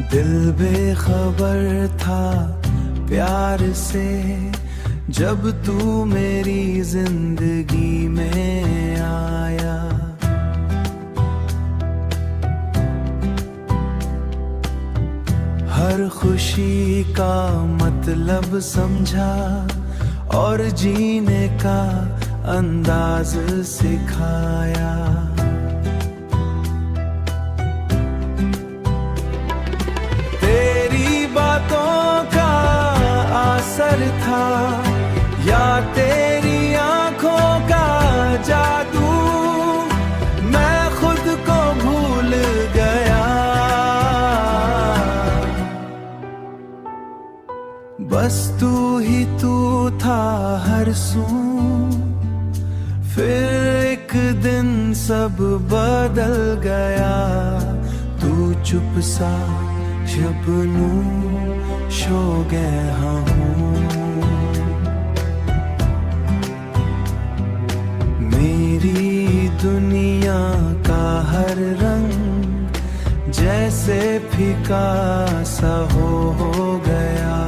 दिल बेखबर था प्यार से, जब तू मेरी जिंदगी में आया। हर खुशी का मतलब समझा और जीने का अंदाज सिखाया। तेरी बातों का असर था या तेरी आंखों का जादू, मैं खुद को भूल गया। बस तू ही तू था हर सू, फिर एक दिन सब बदल गया। तू चुप सा शबनू शो गया हूँ, मेरी दुनिया का हर रंग जैसे फीका सा हो गया।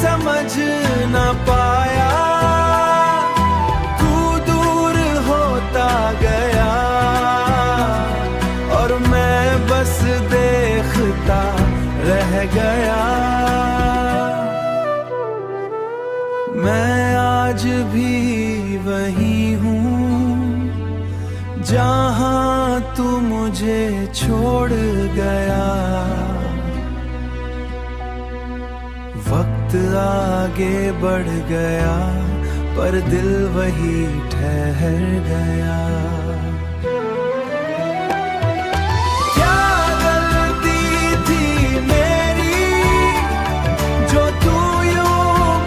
समझ न पाया, तू दूर होता गया और मैं बस देखता रह गया। मैं आज भी वही हूँ जहाँ तू मुझे छोड़ गया। वक्त आगे बढ़ गया पर दिल वही ठहर गया। क्या गलती थी मेरी जो तू यूं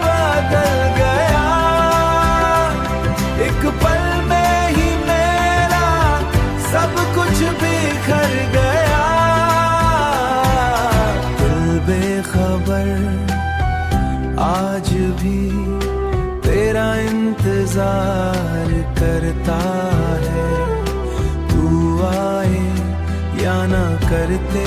बदल गया। एक पल में ही मेरा सब कुछ बिखर गया। दिल बेखबर आज भी तेरा इंतजार करता है। तू आए या ना करते